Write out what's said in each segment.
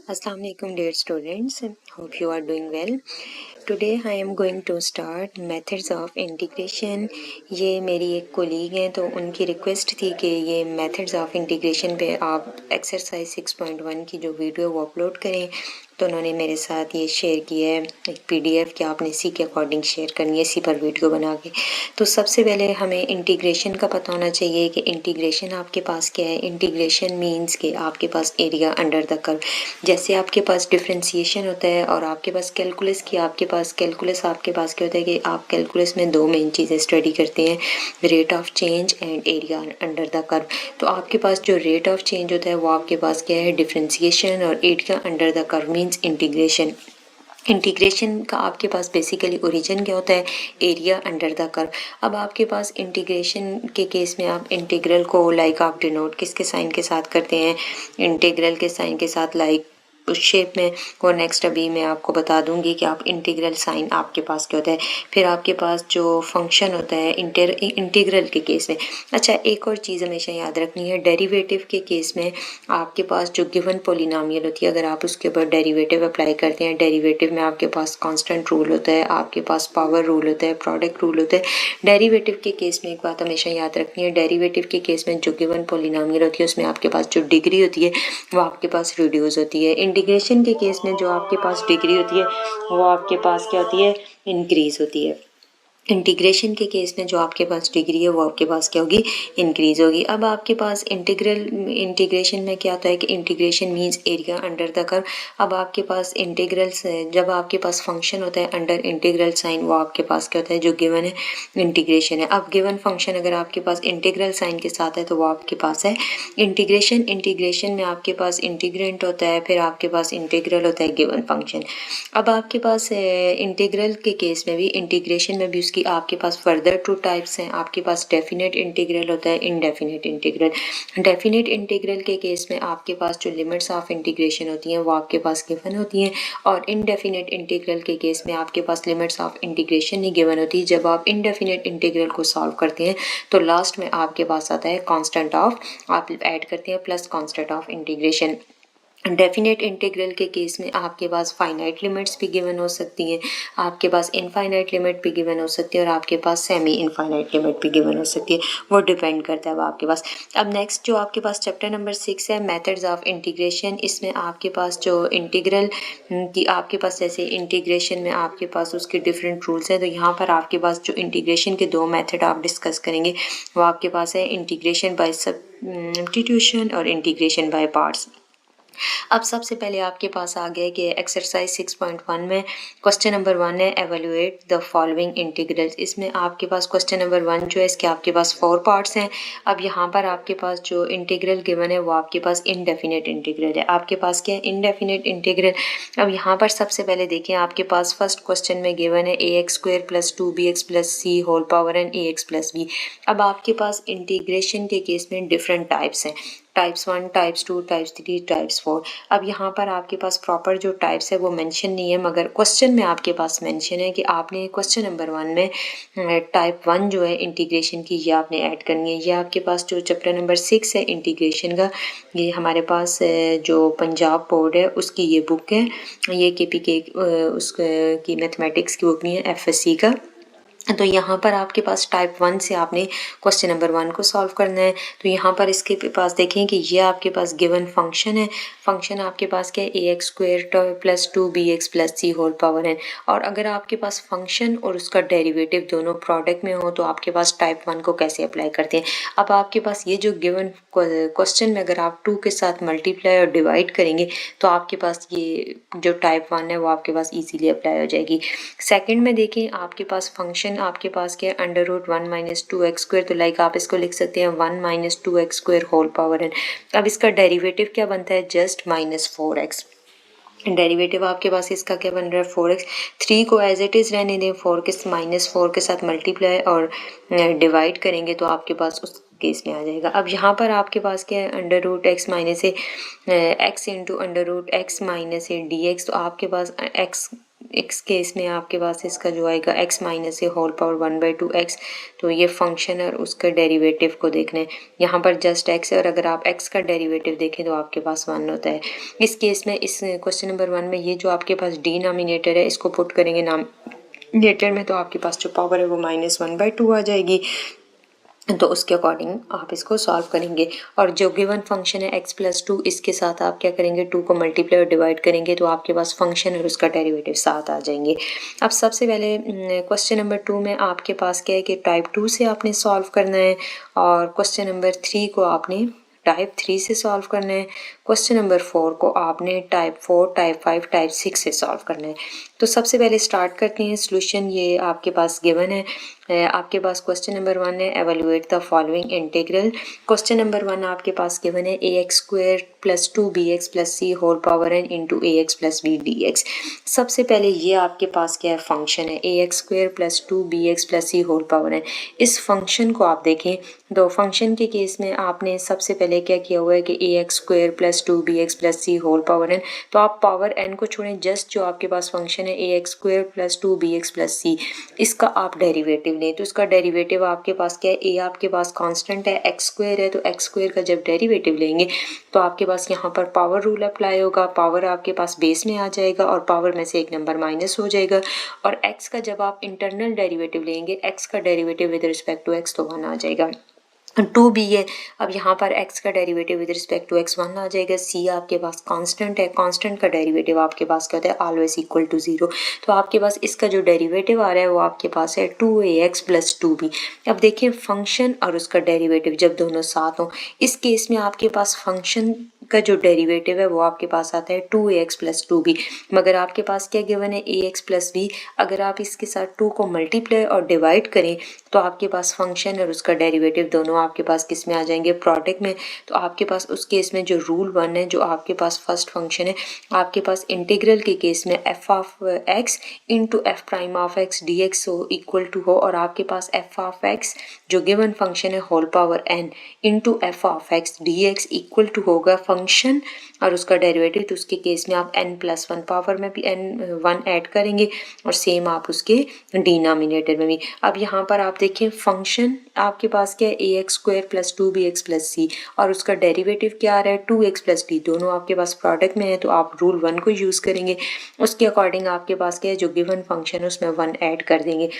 Assalamu alaikum dear students, hope you are doing well. Today I am going to start methods of integration. ये मेरी एक colleague हैं तो उनकी request थी कि ये मेथड्स ऑफ इंटीग्रेशन पे आप एक्सरसाइज 6.1 की जो वीडियो वो अपलोड करें, तो उन्होंने मेरे साथ ये शेयर किया है एक पीडीएफ कि आपने इसी के अकॉर्डिंग शेयर करनी है, इसी पर वीडियो बना के। तो सबसे पहले हमें इंटीग्रेशन का पता होना चाहिए कि इंटीग्रेशन आपके पास क्या है। इंटीग्रेशन मीन्स कि आपके पास एरिया अंडर द कर्व, जैसे आपके पास डिफ्रेंसिएशन होता है और आपके पास कैलकुलस आपके पास क्या होता है कि आप कैलकुलस में दो मेन चीज़ें स्टडी करते हैं, rate of change and area under the curve. तो आपके पास जो रेट ऑफ चेंज होता है वो आपके पास क्या है, डिफ्रेंसिएशन, और area under the curve means integration. Integration का आपके पास बेसिकली ओरिजिन क्या होता है, एरिया अंडर द कर्व। अब आपके पास इंटीग्रेशन के केस में आप इंटीग्रल को लाइक आप डिनोट किसके साइन के साथ करते हैं, इंटीग्रल के साइन के साथ, लाइक उस शेप में। और नेक्स्ट अभी मैं आपको बता दूंगी कि आप इंटीग्रल साइन आपके पास क्या होता है। फिर आपके पास जो फंक्शन होता है इंटीग्रल के केस में। अच्छा, एक और चीज़ हमेशा याद रखनी है, डेरिवेटिव के केस में आपके पास जो गिवन पोलिनोमियल होती है, अगर आप उसके ऊपर डेरिवेटिव अप्लाई करते हैं, डेरिवेटिव में आपके पास कांस्टेंट रूल होता है, आपके पास पावर रूल होता है, प्रोडक्ट रूल होता है। डेरिवेटिव के केस में एक बात हमेशा याद रखनी है, डेरिवेटिव के केस में जो गिवन पोलिनोमियल होती है उसमें आपके पास जो डिग्री होती है वो आपके पास रिड्यूस होती है। इंटीग्रेशन के केस में जो आपके पास डिग्री होती है वो आपके पास क्या होती है, इंक्रीज होती है। इंटीग्रेशन के केस में जो आपके पास डिग्री है वो आपके पास क्या होगी, इंक्रीज होगी। अब आपके पास इंटीग्रेशन में क्या होता है कि integration means area under the curve. अब आपके पास इंटीग्रल जब आपके पास फंक्शन होता है अंडर इंटीग्रल साइन, वो आपके पास क्या होता है, जो गिवन है इंटीग्रेशन है। अब गिवन फंक्शन अगर आपके पास इंटीग्रल साइन के साथ है तो वो आपके पास है इंटीग्रेशन। इंटीग्रेशन में आपके पास इंटीग्रेंट होता है, फिर आपके पास इंटीग्रल होता है गिवन फंक्शन। अब आपके पास इंटीग्रल के केस में भी, इंटीग्रेशन में भी उसकी आपके पास फर्दर टू टाइप्स हैं। आपके पास डेफिनेट इंटीग्रल होता है, इनडेफिनेट इंटीग्रल। डेफिनेट इंटीग्रल के केस में आपके पास जो लिमिट्स ऑफ इंटीग्रेशन होती हैं वो आपके पास गिवन होती हैं, और इनडेफिनेट इंटीग्रल के केस में आपके पास लिमिट्स ऑफ इंटीग्रेशन नहीं गिवन होती। जब आप इनडेफिनेट इंटीग्रल को सॉल्व करते हैं तो लास्ट में आपके पास आता है कांस्टेंट ऑफ, आप ऐड करते हैं plus constant of integration. Definite integral के केस में आपके पास फाइनाइट लिमिट्स भी गिवन हो सकती हैं, आपके पास इनफाइनाइट लिमिट भी गिवन हो सकती है, और आपके पास सेमी इनफाइनाइट लिमिट भी गिवन हो सकती है। वो डिपेंड करता है वो आपके पास। अब नेक्स्ट जो आपके पास चैप्टर नंबर 6 है, मेथड्स ऑफ इंटीग्रेशन। इसमें आपके पास जो इंटीग्रल की आपके पास, जैसे इंटीग्रेशन में आपके पास उसके डिफरेंट रूल्स हैं, तो यहाँ पर आपके पास जो इंटीग्रेशन के दो मेथड आप डिस्कस करेंगे वो आपके पास है इंटीग्रेशन बाय सब्स्टिट्यूशन और इंटीग्रेशन बाय पार्ट्स। अब सबसे पहले आपके पास आ गया कि एक्सरसाइज 6.1 में क्वेश्चन नंबर 1 है, एवेलुएट द फॉलोइंग इंटीग्रल्स। इसमें आपके पास क्वेश्चन नंबर 1 जो है इसके आपके पास 4 पार्ट्स हैं। अब यहाँ पर आपके पास जो इंटीग्रल गिवन है वो आपके पास इनडेफिनेट इंटीग्रल है। आपके पास क्या है, इनडेफिनेट इंटीग्रल। अब यहाँ पर सबसे पहले देखें, आपके पास फर्स्ट क्वेश्चन में गिवन है ax² + 2bx + c whole power n ax + b। अब आपके पास इंटीग्रेशन के केस में डिफरेंट टाइप्स हैं, टाइप्स 1, टाइप्स 2, टाइप्स 3, टाइप्स 4। अब यहाँ पर आपके पास प्रॉपर जो टाइप्स है वो मेंशन नहीं है, मगर क्वेश्चन में आपके पास मेंशन है कि आपने क्वेश्चन नंबर 1 में टाइप 1 जो है इंटीग्रेशन की ये आपने ऐड करनी है। ये आपके पास जो चैप्टर नंबर 6 है इंटीग्रेशन का, ये हमारे पास जो पंजाब बोर्ड है उसकी ये बुक है, ये KPK उसकी मैथमेटिक्स की बुक नहीं है, FSC का। तो यहाँ पर आपके पास टाइप 1 से आपने क्वेश्चन नंबर 1 को सॉल्व करना है। तो यहाँ पर इसके पास देखें कि ये आपके पास गिवन फंक्शन है। फंक्शन आपके पास क्या है, ax² + 2bx + c whole power n। और अगर आपके पास फंक्शन और उसका डेरिवेटिव दोनों प्रोडक्ट में हो तो आपके पास टाइप 1 को कैसे अप्लाई करते हैं। अब आपके पास ये जो गिवन क्वेश्चन में अगर आप 2 के साथ मल्टीप्लाई और डिवाइड करेंगे तो आपके पास ये जो टाइप 1 है वो आपके पास ईजीली अप्लाई हो जाएगी। सेकेंड में देखें, आपके पास फंक्शन आपके पास क्या है, √1 - 2x²। तो लाइक आप इसको लिख सकते हैं 1 - 2x² होल पावर n। अब इसका डेरिवेटिव क्या बनता है, जस्ट -4x। डेरिवेटिव आपके पास इसका क्या बन रहा है, 4x। 3 को एज इट इज़ रहने दें, -4 के साथ मल्टीप्लाई और डिवाइड करेंगे तो आपके पास उस केस में आ जाएगा। अब यहाँ पर आपके पास क्या है, √x - x × √x - a dx। तो आपके पास x इस केस में आपके पास इसका जो आएगा x minus a whole power 1/2x, तो ये फंक्शन और उसका डेरिवेटिव को देखना है। यहाँ पर जस्ट x है और अगर आप x का डेरिवेटिव देखें तो आपके पास 1 होता है। इस केस में इस क्वेश्चन नंबर 1 में ये जो आपके पास डिनोमिनेटर है इसको पुट करेंगे नामिनेटर में, तो आपके पास जो पावर है वो -1/2 आ जाएगी। तो उसके अकॉर्डिंग आप इसको सॉल्व करेंगे और जो गिवन फंक्शन है x+2 इसके साथ आप क्या करेंगे 2 को मल्टीप्लाई और डिवाइड करेंगे तो आपके पास फंक्शन और उसका डेरिवेटिव साथ आ जाएंगे। अब सबसे पहले क्वेश्चन नंबर 2 में आपके पास क्या है कि टाइप 2 से आपने सॉल्व करना है और क्वेश्चन नंबर 3 को आपने टाइप 3 से सॉल्व करना है। क्वेश्चन नंबर 4 को आपने टाइप 4, टाइप 5, टाइप 6 से सॉल्व करना है। तो सबसे पहले स्टार्ट करते हैं सोल्यूशन। ये आपके पास गिवन है, आपके पास क्वेश्चन नंबर 1 है evaluate the following integral. Question number 1 आपके पास गिवन है ax² + 2bx + c whole power n into ax + b dx। सबसे पहले ये आपके पास क्या है फंक्शन है ax² + 2bx + c whole power n। इस फंक्शन को आप देखें तो फंक्शन के केस में आपने सबसे पहले क्या किया हुआ है कि ax² + 2bx + c whole power n, तो आप पावर n को छोड़ें, जस्ट जो आपके पास फंक्शन है ax² + 2bx + c इसका आप डेरिवेटिव लें। तो इसका डेरिवेटिव आपके पास क्या है, a आपके पास कांस्टेंट है, x² है, तो x² का जब डेरिवेटिव लेंगे तो आपके पास यहाँ पर पावर रूल अप्लाई होगा। पावर आपके पास बेस में आ जाएगा और पावर में से एक नंबर माइनस हो जाएगा और x का जब आप इंटरनल डेरिवेटिव लेंगे, x का derivative with respect to x तो 1 आ जाएगा। 2b है, अब यहाँ पर x का derivative with respect to x 1 आ जाएगा। c आपके पास कांस्टेंट है, कांस्टेंट का डेरिवेटिव आपके पास क्या होता है ऑलवेज इक्वल टू 0। तो आपके पास इसका जो डेरिवेटिव आ रहा है वो आपके पास है 2ax + 2b। अब देखिए फंक्शन और उसका डेरिवेटिव जब दोनों साथ हों, इस केस में आपके पास फंक्शन का जो डेरिवेटिव है वो आपके पास आता है 2ax + 2b, मगर आपके पास क्या गिवन है ax + b। अगर आप इसके साथ 2 को मल्टीप्लाई और डिवाइड करें तो आपके पास फंक्शन और उसका डेरिवेटिव दोनों आपके पास किस में आ जाएंगे प्रोडक्ट में। तो आपके पास उस केस में जो रूल 1 है, जो आपके पास फर्स्ट फंक्शन है, आपके पास इंटीग्रल के केस में f(x) इंटू f(x) dx हो इक्वल टू हो और आपके पास f(x) जो गिवन फंक्शन है whole power n into f(x) dx equal to होगा फंक्शन और उसका डेरिवेटिव। तो उसके केस में आप n+1 पावर में भी n1 ऐड करेंगे और सेम आप उसके डिनोमिनेटर में भी। अब यहाँ पर आप देखिए फंक्शन आपके पास क्या है ax² + 2bx + c और उसका डेरिवेटिव क्या आ रहा है 2x + d, दोनों आपके पास प्रोडक्ट में है तो आप रूल 1 को यूज़ करेंगे। उसके अकॉर्डिंग आपके पास क्या है जो गिवन फंक्शन है उसमें 1 ऐड कर देंगे।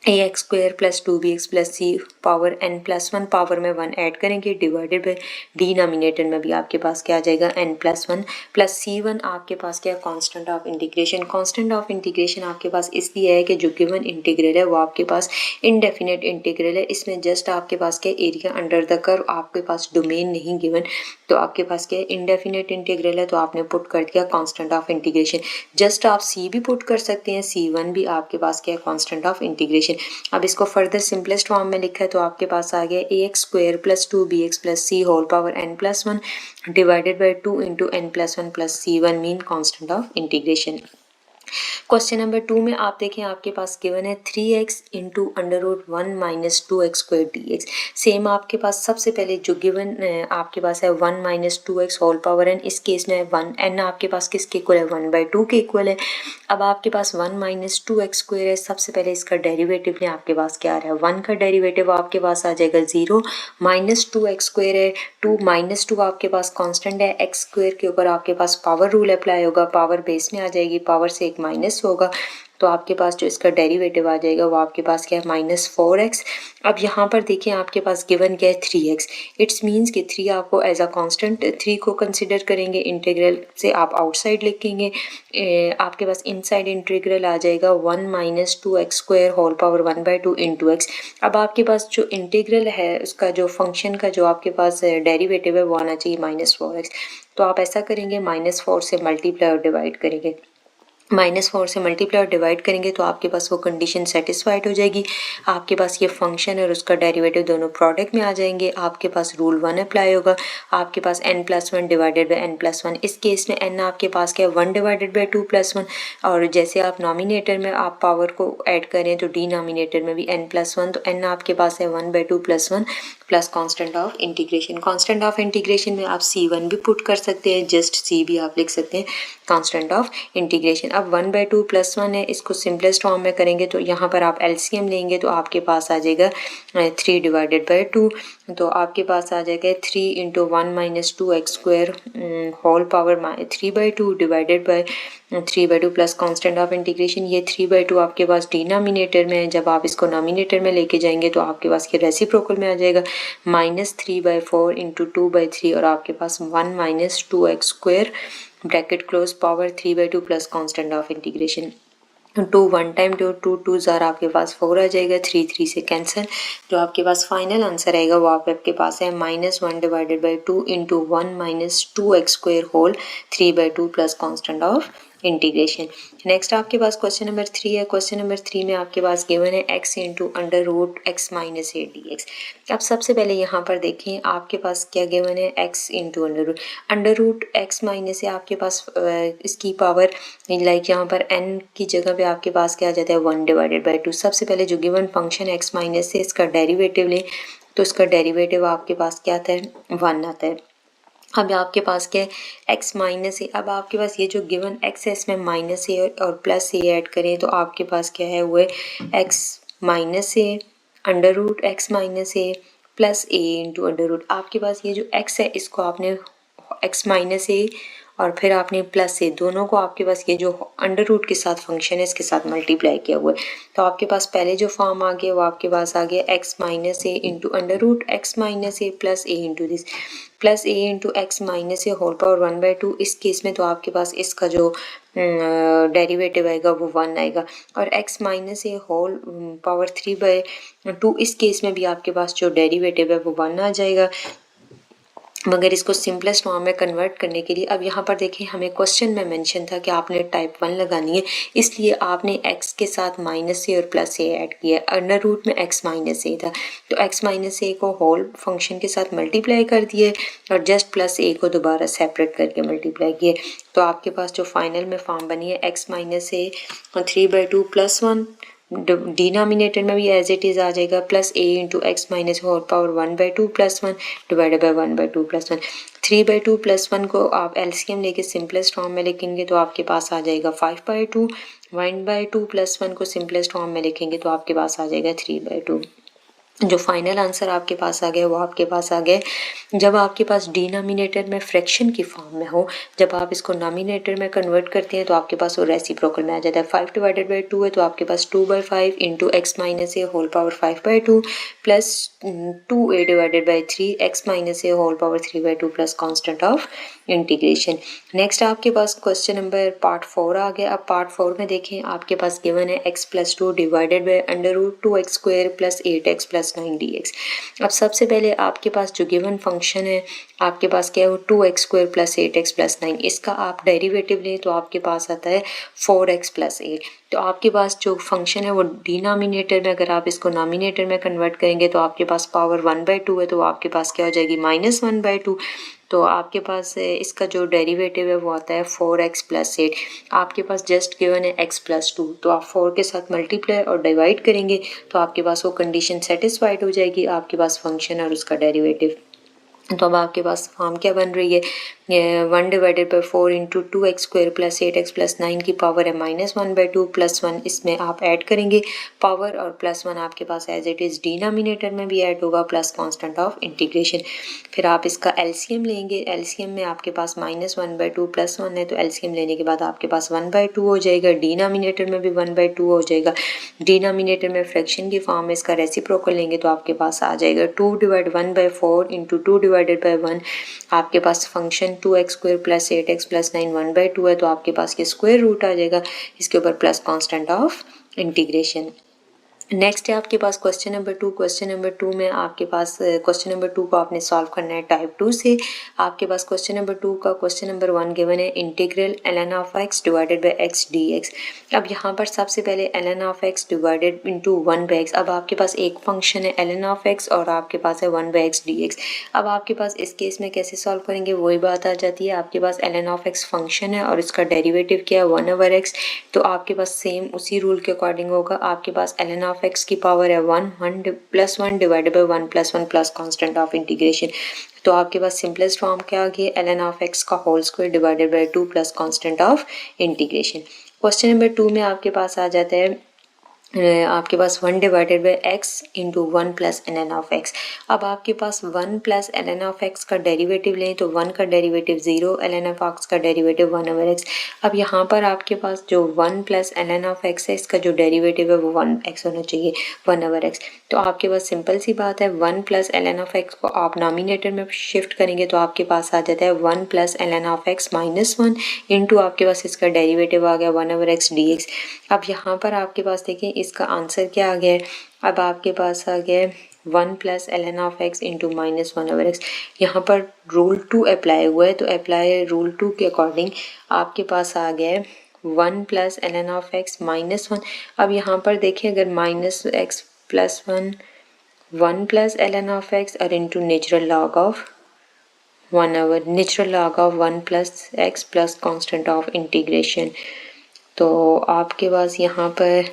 ax² + 2bx + c power n+1 power में 1 ऐड करेंगे डिवाइडेड बाय डिनोमिनेटर में भी आपके पास क्या आ जाएगा n+1 + c1 आपके पास क्या है constant of integration. Constant of integration आपके पास इसलिए है कि जो गिवन इंटीग्रल है वो आपके पास इनडेफिनेट इंटीग्रल है। इसमें जस्ट आपके पास क्या एरिया अंडर द कर्व, आपके पास डोमेन नहीं गिवन, तो आपके पास क्या है इनडेफिनेट इंटीग्रल है तो आपने पुट कर दिया कांस्टेंट ऑफ इंटीग्रेशन। जस्ट आप c भी पुट कर सकते हैं, c1 भी आपके पास क्या है कांस्टेंट ऑफ इंटीग्रेशन। अब इसको फर्दर सिंपलेस्ट फॉर्म में लिखा है तो आपके पास आ गया ax² + 2bx + c whole power n+1 divided by 2 into n+1 + c1 mean constant of integration. Question number 2 में आप देखें आपके पास गिवन है 3x into √1 - 2x² dx। Same आपके पास सबसे पहले जो गिवन आपके पास है 1 - 2x होल पावर n, इस केस में 1 n आपके पास किसके इक्वल है 1/2 के इक्वल है। अब आपके पास 1 - 2x² है, सबसे पहले इसका डेरिवेटिव ने आपके पास क्या आ रहा है 1 का डेरिवेटिव आपके पास आ जाएगा 0 - 2x² है, 2 - 2 आपके पास कांस्टेंट है, x² के ऊपर आपके पास पावर रूल अप्लाई होगा, पावर बेस में आ जाएगी, पावर से एक माइनस होगा तो आपके पास जो इसका डेरिवेटिव आ जाएगा वो आपके पास क्या है -4x। अब यहाँ पर देखिए आपके पास गिवन क्या है 3x, इट्स मीन्स कि 3 आपको एज अ कांस्टेंट 3 को कंसिडर करेंगे, इंटीग्रल से आप आउटसाइड लिखेंगे, आपके पास इनसाइड इंटीग्रल आ जाएगा 1 - 2x² whole power 1/2 into x। अब आपके पास जो इंटीग्रल है उसका जो फंक्शन का जो आपके पास डेरिवेटिव है वो आना चाहिए -4x। तो आप ऐसा करेंगे -4 से मल्टीप्लाई और डिवाइड करेंगे, -4 से मल्टीप्लाई और डिवाइड करेंगे तो आपके पास वो कंडीशन सेटिस्फाइड हो जाएगी। आपके पास ये फंक्शन और उसका डेरिवेटिव दोनों प्रोडक्ट में आ जाएंगे, आपके पास रूल 1 अप्लाई होगा, आपके पास n+1 डिवाइडेड बाय n+1। इस केस में n आपके पास क्या है 1 डिवाइडेड बाय 2+1 और जैसे आप नॉमिनेटर में आप पावर को ऐड करें तो डिनोमिनेटर में भी n+1, तो n आपके पास है 1/2 + 1 plus constant of integration. Constant of integration में आप c1 भी पुट कर सकते हैं, जस्ट c भी आप लिख सकते हैं कांस्टेंट ऑफ इंटीग्रेशन। अब 1/2 + 1 है, इसको सिंपलेस्ट फॉर्म में करेंगे तो यहाँ पर आप एलसीएम लेंगे तो आपके पास आ जाएगा 3/2। तो आपके पास आ जाएगा 3 × 1 - 2x² whole power 3/2 divided by 3/2 plus constant of integration. ये 3/2 आपके पास डिनोमिनेटर में है, जब आप इसको नोमिनेटर में लेके जाएंगे तो आपके पास ये रेसिप्रोकल में आ जाएगा -3/4 × 2/3 और आपके पास 1 - 2x² bracket close power 3/2 plus constant of integration. 2 1 time 2 2 2 ज़ार आपके पास 4 आ जाएगा, 3 3 से कैंसिल। जो आपके पास फाइनल आंसर आएगा वो आपके पास है -1/2 × 1 - 2x² whole 3/2 plus constant of integration. Next आपके पास क्वेश्चन नंबर 3 है। क्वेश्चन नंबर 3 में आपके पास गिवन है x × √x - 8 dx। अब सबसे पहले यहाँ पर देखें आपके पास क्या गिवन है, x × √x से आपके पास इसकी पावर लाइक यहाँ पर n की जगह पे आपके पास क्या आ जाता है 1/2। सबसे पहले जो गिवन फंक्शन x माइनस से इसका डेरिवेटिव लें तो इसका डेरिवेटिव आपके पास क्या आता है 1 आता है। अब आपके पास क्या है x माइनस ए। अब आपके पास ये जो गिवन x है इसमें माइनस ए और प्लस ए ऐड करें तो आपके पास क्या है वो है x minus A √x minus a plus a × आपके पास ये जो x है इसको आपने x माइनस ए और फिर आपने प्लस ए दोनों को आपके पास ये जो √ के साथ फंक्शन है इसके साथ मल्टीप्लाई किया हुआ है। तो आपके पास पहले जो फॉर्म आ गया वो आपके पास आ गया x minus a × √x minus a plus a × this plus a × x minus a whole power 1/2। इस केस में तो आपके पास इसका जो डेरिवेटिव आएगा वो 1 आएगा और x minus a whole power 3/2 इस केस में भी आपके पास जो डेरिवेटिव है वो 1 आ जाएगा। मगर इसको सिंपलेस्ट फॉर्म में कन्वर्ट करने के लिए अब यहाँ पर देखिए हमें क्वेश्चन में मेंशन था कि आपने टाइप 1 लगानी है, इसलिए आपने x के साथ माइनस ए और प्लस ए ऐड किया। √ में x माइनस ए था तो x माइनस ए को होल फंक्शन के साथ मल्टीप्लाई कर दिए और जस्ट प्लस ए को दोबारा सेपरेट करके मल्टीप्लाई किए। तो आपके पास जो फाइनल में फॉर्म बनी है x माइनस ए 3/2 + 1 डिनोमिनेटर में भी एज इट इज़ आ जाएगा plus a × x minus whole power 1/2 + 1 divided by 1/2 + 1। 3/2 + 1 को आप एलसीएम लेके सिंपलेस्ट फॉर्म में लिखेंगे तो आपके पास आ जाएगा 5/2। 1/2 + 1 को सिंपलेस्ट फॉर्म में लिखेंगे तो आपके पास आ जाएगा 3/2। जो फाइनल आंसर आपके पास आ गया वो आपके पास आ गया। जब आपके पास डिनोमिनेटर में फ्रैक्शन की फॉर्म में हो, जब आप इसको नोमिनेटर में कन्वर्ट करते हैं तो आपके पास वो रेसिप्रोकल में आ जाता है। 5/2 है तो आपके पास 2/5 × x minus a whole power 5/2 plus 2a/3 x minus a whole power 3/2 plus constant of integration. Next आपके पास क्वेश्चन नंबर पार्ट 4 आ गया। अब पार्ट 4 में देखें आपके पास गिवन है x + 2 divided by √2x² + 8x + 9 dx। अब सबसे पहले आपके पास जो गिवन फंक्शन है आपके पास क्या है वो 2x² + 8x + 9, इसका आप डेरिवेटिव लें तो आपके पास आता है 4x + 8। तो आपके पास जो फंक्शन है वो डिनोमिनेटर में अगर आप इसको नोमिनेटर में कन्वर्ट करेंगे तो आपके पास पावर 1/2 है तो आपके पास क्या हो जाएगी -1/2। तो आपके पास इसका जो डेरिवेटिव है वो आता है 4x + 8। आपके पास जस्ट गिवन है x + 2 तो आप 4 के साथ मल्टीप्लाई और डिवाइड करेंगे तो आपके पास वो कंडीशन सेटिस्फाइड हो जाएगी, आपके पास फंक्शन और उसका डेरिवेटिव। तो अब आपके पास फॉर्म क्या बन रही है 1/4 × 2x² + 8x + 9 की पावर है -1/2 + 1 इसमें आप ऐड करेंगे पावर और +1 आपके पास एज इट इज़ डिनोमिनेटर में भी ऐड होगा प्लस कांस्टेंट ऑफ इंटीग्रेशन। फिर आप इसका एलसीएम लेंगे, एलसीएम में आपके पास -1/2 + 1 है तो एलसीएम लेने के बाद आपके पास 1/2 हो जाएगा, डिनोमिनेटर में भी 1/2 हो जाएगा। डिनोमिनेटर में फ्रैक्शन की फॉर्म में इसका रेसिप्रोकल लेंगे तो आपके पास आ जाएगा 2/1/4 × 2/1 आपके पास फंक्शन 2x² + 8x + 9 1/2 है तो आपके पास ये स्क्वायर रूट आ जाएगा, इसके ऊपर plus constant of integration. Next है आपके पास क्वेश्चन नंबर 2। क्वेश्चन नंबर 2 में आपके पास क्वेश्चन नंबर 2 को आपने सॉल्व करना है टाइप 2 से। आपके पास क्वेश्चन नंबर 2 का क्वेश्चन नंबर 1 गिवन है integral ln of x divided bye x dx। अब यहाँ पर सबसे पहले ln of x divided into 1/x। अब आपके पास एक फंक्शन है ln of x और आपके पास है 1/x dx। अब आपके पास इस केस में कैसे सॉल्व करेंगे वही बात आ जाती है। आपके पास ln of x फंक्शन है और इसका डेरिवेटिव क्या है 1/x, तो आपके पास सेम उसी रूल के अकॉर्डिंग होगा। आपके पास ln of ऑफ एक्स की पावर है 1 plus 1 divided by 1 plus 1 plus constant of integration. तो आपके पास सिंपलेस्ट फॉर्म क्या आ गई, ln ऑफ एक्स का whole square divided by 2 plus constant of integration. Question number 2 में आपके पास आ जाता है आपके पास 1 divided by x into 1 plus n n of x. अब आपके पास 1 plus n n of x का डेरिवेटिव लें तो 1 का derivative 0, l N of x का डेरिवेटिव 1 ओवर एक्स। अब यहाँ पर आपके पास जो 1 plus n n of x है इसका जो डेरिवेटिव है वो 1 एक्स होना चाहिए, 1 ओवर एक्स। तो आपके पास सिंपल सी बात है 1 plus L N of x को आप नॉमिनेटर में शिफ्ट करेंगे तो आपके पास आ जाता है 1 plus L N of x minus 1 into आपके पास इसका डेरिवेटिव आ गया 1 ओवर एक्स डी एक्स। अब यहाँ पर आपके पास देखें इसका आंसर क्या आ गया है, अब आपके पास आ गया है 1 plus L N of x into minus 1 over x. यहाँ पर रूल 2 अप्लाई हुआ है तो अप्लाई रूल 2 के अकॉर्डिंग आपके पास आ गया है 1 plus L N of x minus 1। अब यहाँ पर देखिए अगर minus x plus 1 plus L N of x और into natural log of 1 over natural log of 1 plus x plus constant of integration. तो आपके पास यहाँ पर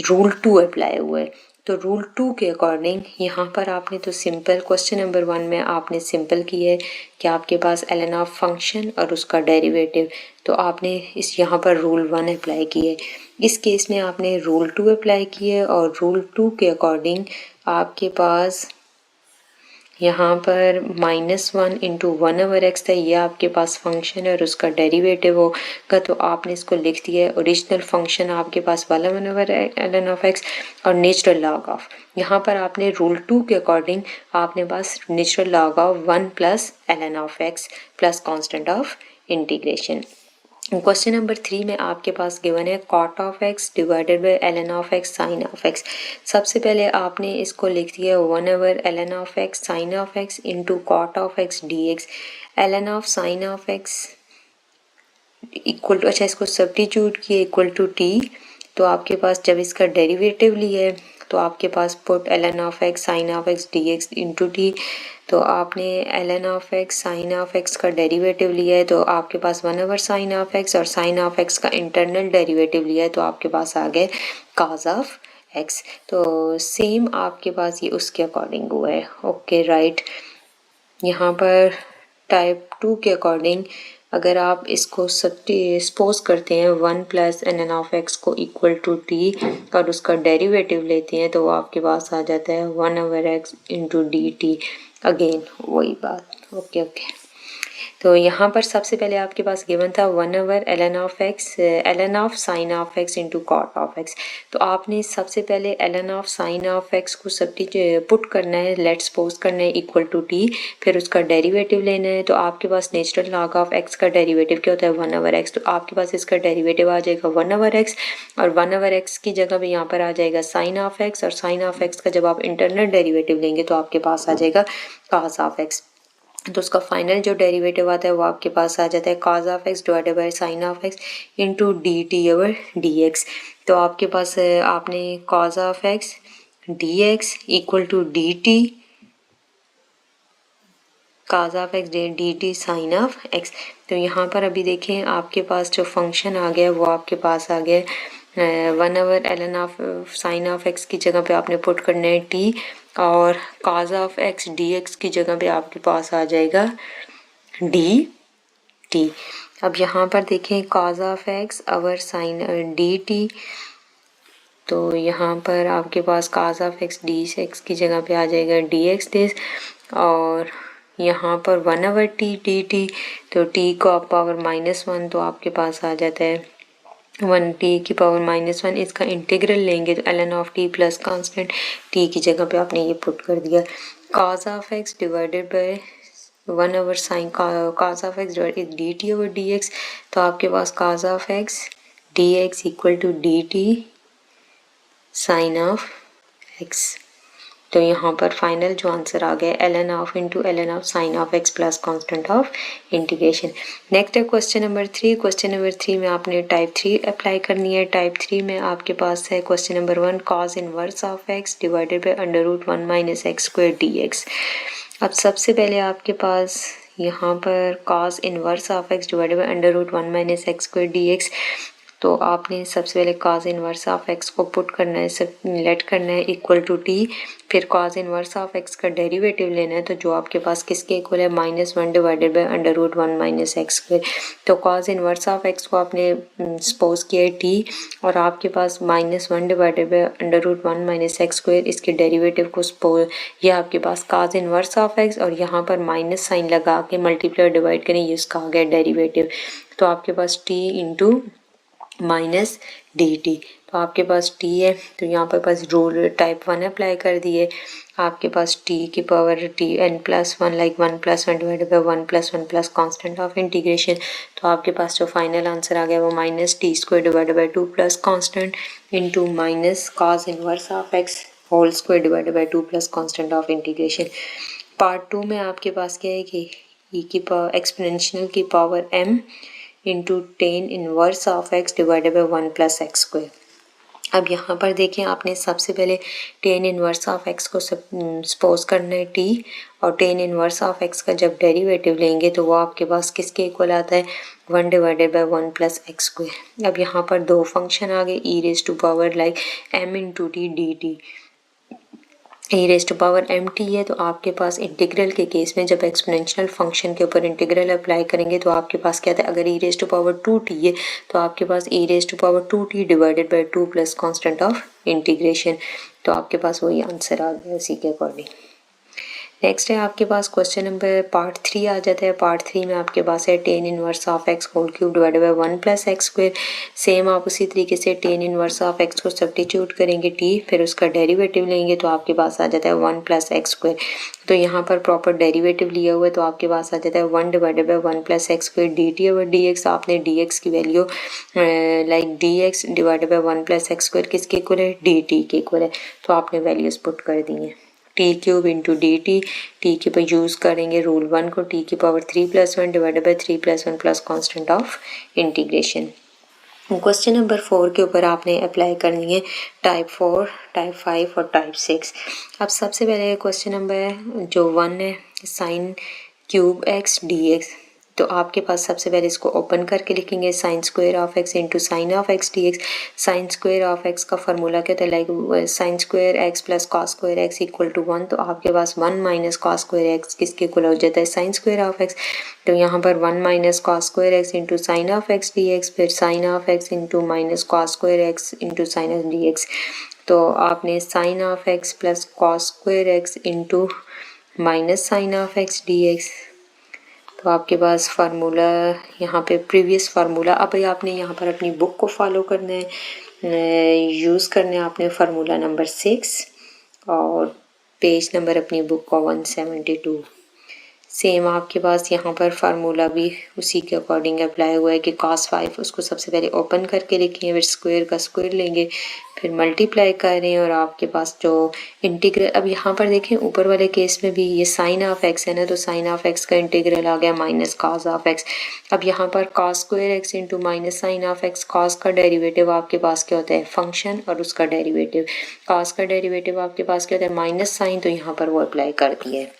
रूल 2 अप्लाई हुआ है तो रूल 2 के अकॉर्डिंग यहाँ पर आपने तो सिंपल क्वेश्चन नंबर 1 में आपने सिंपल किया है कि आपके पास एल एन ऑफ फंक्शन और उसका डेरिवेटिव, तो आपने इस यहाँ पर रूल 1 अप्लाई किए। इस केस में आपने रूल 2 अप्लाई किए और रूल 2 के अकॉर्डिंग आपके पास यहाँ पर -1 इंटू 1 ओवर एक्स था, ये आपके पास फंक्शन है और उसका डेरिवेटिव होगा तो आपने इसको लिख दिया है ओरिजिनल फंक्शन आपके पास वाला 1 over L N of x और नेचुरल लॉग ऑफ। यहाँ पर आपने रूल 2 के अकॉर्डिंग आपने पास natural log of 1 plus L N of x plus constant of integration. Question number 3 में आपके पास गिवन है cot of x divided by L N of x sine of x. सबसे पहले आपने इसको लिख दिया 1 over L N of x sine of x into cot of x D x. L N of sine of x equal to, अच्छा इसको substitute किए equal to T, तो आपके पास जब इसका डेरिवेटिव लिया है तो आपके पास put L N of x sine of x D x into T. तो आपने L N of x sine of x का डेरिवेटिव लिया है तो आपके पास 1 ओवर साइन ऑफ एक्स और साइन ऑफ एक्स का इंटरनल डेरिवेटिव लिया है तो आपके पास आ गए कॉज ऑफ एक्स। तो सेम आपके पास ये उसके अकॉर्डिंग हुआ है। Okay right. यहाँ पर टाइप 2 के अकॉर्डिंग अगर आप इसको सपोज करते हैं 1 plus n n of x को इक्वल टू टी और उसका डेरिवेटिव लेते हैं तो वो आपके पास आ जाता है 1 over x into d T. Again वही बात। Okay okay. तो यहाँ पर सबसे पहले आपके पास गिवन था 1 over L N of x l N of sine of x into cot of x. तो आपने सबसे पहले l N of sine of x को पुट करना है, लेट सपोज करना है इक्वल टू टी, फिर उसका डेरिवेटिव लेना है। तो आपके पास नेचुरल लॉग ऑफ एक्स का डेरिवेटिव क्या होता है 1 ओवर एक्स, तो आपके पास इसका डेरिवेटिव आ जाएगा 1 ओवर एक्स और 1 ओवर एक्स की जगह पे यहाँ पर आ जाएगा साइन ऑफ एक्स और साइन ऑफ एक्स का जब आप इंटरनल डेरिवेटिव लेंगे तो आपके पास आ जाएगा कॉस ऑफ एक्स। तो उसका फाइनल जो डेरिवेटिव आता है वो आपके पास आ जाता है cos of x divided by sine of x into d T over D x. तो आपके पास आपने cos of x D x equal to D t cos of x d T sine of x. तो यहाँ पर अभी देखें आपके पास जो फंक्शन आ गया वो आपके पास आ गया 1 over L N of sine of x की जगह पे आपने पुट करना है टी और cos of x D x की जगह पे आपके पास आ जाएगा डी टी। अब यहाँ पर देखें cos of x over sine D T, तो यहाँ पर आपके पास cos of x D x की जगह पे आ जाएगा डी एक्स दिस और यहाँ पर 1 ओवर टी डी टी, तो टी को आप पावर -1 तो आपके पास आ जाता है 1 टी की पावर -1। इसका इंटीग्रल लेंगे तो L N of T plus constant T की जगह पे आपने ये पुट कर दिया cos of x divided by 1 over sine cos of x divided D T over D x. तो आपके पास cos of x D x equal to D T sine of x. तो यहाँ पर फाइनल जो आंसर आ गया L N of into L N of sine of x plus constant of integration. Next है क्वेश्चन नंबर 3। क्वेश्चन नंबर 3 में आपने type 3 apply करनी है। टाइप 3 में आपके पास है question number 1 cos inverse of x divided by under root 1 minus x square d x. अब सबसे पहले आपके पास यहाँ पर cos inverse of x divided by under root 1 minus x square d x. तो आपने सबसे पहले cos इनवर्स ऑफ x को पुट करना है, लेट करना है इक्वल टू t, फिर cos इनवर्स ऑफ x का डेरिवेटिव लेना है, तो जो आपके पास किसके इक्वल है -1 divided by √1 minus x square. तो cos इनवर्स ऑफ x को आपने सपोज किया है t और आपके पास -1 divided by √1 minus x square, इसके डेरिवेटिव को सपोज ये आपके पास cos इनवर्स ऑफ x और यहाँ पर माइनस साइन लगा के मल्टीप्लाई डिवाइड करें, ये उसका आ गया डेरिवेटिव। तो आपके पास t into minus D T, तो आपके पास t है तो यहाँ पर पास रूल टाइप 1 अप्लाई कर दिए, आपके पास t की power t n+1 like 1 + 1 divided by 1 + 1 plus constant of integration. तो आपके पास जो फाइनल आंसर आ गया वो -t² divided by 2 plus constant into minus cos inverse of x whole square divided by 2 plus constant of integration. Part 2 में आपके पास क्या है कि e की पावर एक्सपोनेंशियल की power m into tan inverse of x divided by 1 + x square. अब यहाँ पर देखें आपने सबसे पहले tan इनवर्स ऑफ x को सपोज करना है t, और tan इनवर्स ऑफ x का जब डेरिवेटिव लेंगे तो वो आपके पास किसके इक्वल आता है 1 डिवाइडेड बाय 1 + x स्क्वायर। अब यहाँ पर दो फंक्शन आ गए e raise to power like m into t d t, e raise to power mt है, तो आपके पास इंटीग्रल के केस में जब एक्सपोनेंशियल फंक्शन के ऊपर इंटीग्रल अप्लाई करेंगे तो आपके पास क्या था, अगर e raise to power 2t है तो आपके पास e raise to power 2t divided by 2 plus constant of integration. तो आपके पास वही आंसर आ गया उसी के अकॉर्डिंग। नेक्स्ट है आपके पास क्वेश्चन नंबर पार्ट 3 आ जाता है। पार्ट 3 में आपके पास है tan inverse of x whole cube divided by 1 + x square. Same आप उसी तरीके से tan इनवर्स ऑफ x को सब्स्टिट्यूट करेंगे t, फिर उसका डेरिवेटिव लेंगे तो आपके पास आ जाता है 1 + x स्क्वायर। तो यहाँ पर प्रॉपर डेरिवेटिव लिया हुआ है तो आपके पास आ जाता है 1 divided by 1 + x square dt over dx। आपने dx की value like dx divided by 1 + x square किसके इक्वल है, dt के इक्वल है, तो आपने वैल्यूज पुट कर दी हैं। t³ इंटू डी टी के पर यूज़ करेंगे रूल 1 को, t की power 3 + 1 divided bye 3 + 1 plus constant of integration. Question number 4 के ऊपर आपने अप्लाई करनी है टाइप 4, टाइप 5 और टाइप 6। अब सबसे पहले क्वेश्चन नंबर जो 1 है sin³ x dx, तो आपके पास सबसे पहले इसको ओपन करके लिखेंगे sin² of x into sine of x dx। sin² of x का फार्मूला क्या होता है, like sin² x plus cos² x equal to 1, तो आपके पास 1 माइनस cos² x किसके इक्वल हो जाता है, sin² ऑफ x। तो यहाँ पर 1 minus cos² x into sine of x dx, फिर sine of x into minus cos² x into sine of dx। तो आपने sine of x plus cos² x into minus sine of x dx, तो आपके पास formula यहाँ पे previous formula. अब आपने यहाँ पर अपनी बुक को फॉलो करना है, यूज़ करना है आपने फार्मूला नंबर 6 और पेज नंबर अपनी बुक का 172। सेम आपके पास यहाँ पर फार्मूला भी उसी के अकॉर्डिंग अप्लाई हुआ है कि cos 5 उसको सबसे पहले ओपन करके लिखें, फिर स्क्वायर का स्क्वायर लेंगे, फिर मल्टीप्लाई करें और आपके पास जो इंटीग्रल। अब यहाँ पर देखें ऊपर वाले केस में भी ये साइन ऑफ x है ना, तो साइन ऑफ x का इंटीग्रल आ गया माइनस cos ऑफ x। अब यहाँ पर cos² x into minus sine of x, cos का डेरिवेटिव आपके पास क्या होता है फंक्शन और उसका डेरिवेटिव, cos का डेरिवेटिव आपके पास क्या होता है माइनस साइन, तो यहाँ पर वो अप्लाई कर दिया है।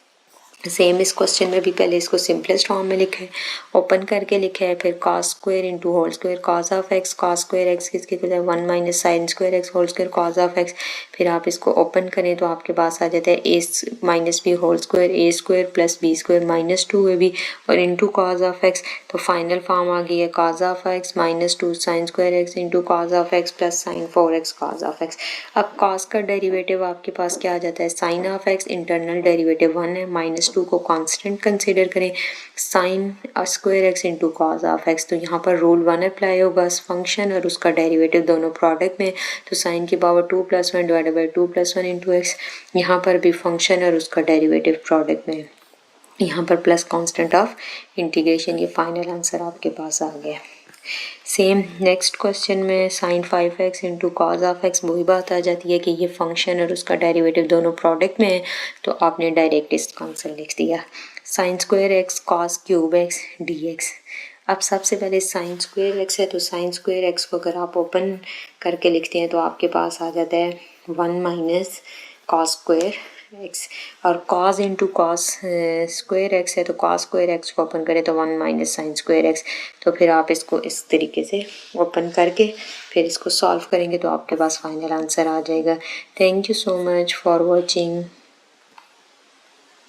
सेम इस क्वेश्चन में भी पहले इसको सिंपलेस्ट फॉर्म में लिखा है, ओपन करके लिखा है, फिर cos² into whole square cos of x, cos² x किसके इक्वल है 1 minus sin² x whole square cos of x। फिर आप इसको ओपन करें तो आपके पास आ जाता है a minus b whole square a² plus b² minus 2ab और इंटू cos ऑफ x। तो फाइनल फॉर्म आ गई है cos of x minus 2 sin² x into cos of x plus sin 4x cos of x। अब cos का derivative आपके पास क्या आ जाता है sin of x, internal derivative 1 है, माइनस 2 को कांस्टेंट कंसीडर करें, sin square x into cos of x। तो यहाँ पर रूल 1 अप्लाई होगा, फंक्शन और उसका डेरिवेटिव दोनों प्रोडक्ट में, तो sin की power 2 + 1 divided by 2 + 1 into x। यहाँ पर भी फंक्शन और उसका डेरिवेटिव प्रोडक्ट में, यहाँ पर प्लस कांस्टेंट ऑफ इंटीग्रेशन। ये फाइनल आंसर आपके पास आ गया। सेम नेक्स्ट क्वेश्चन में sin 5x into cos of x, वही बात आ जाती है कि ये फंक्शन और उसका डेरिवेटिव दोनों प्रोडक्ट में है, तो आपने डायरेक्ट इसका आंसर लिख दिया sin² x cos³ x dx। अब सबसे पहले sin² x है, तो sin² x को अगर आप ओपन करके लिखते हैं तो आपके पास आ जाता है 1 माइनस cos² एक्स, और cos into cos square x है तो कॉस स्क्वायर एक्स को ओपन करें तो 1 माइनस साइन स्क्वायर एक्स। तो फिर आप इसको इस तरीके से ओपन करके फिर इसको सॉल्व करेंगे तो आपके पास फाइनल आंसर आ जाएगा। Thank you so much for watching.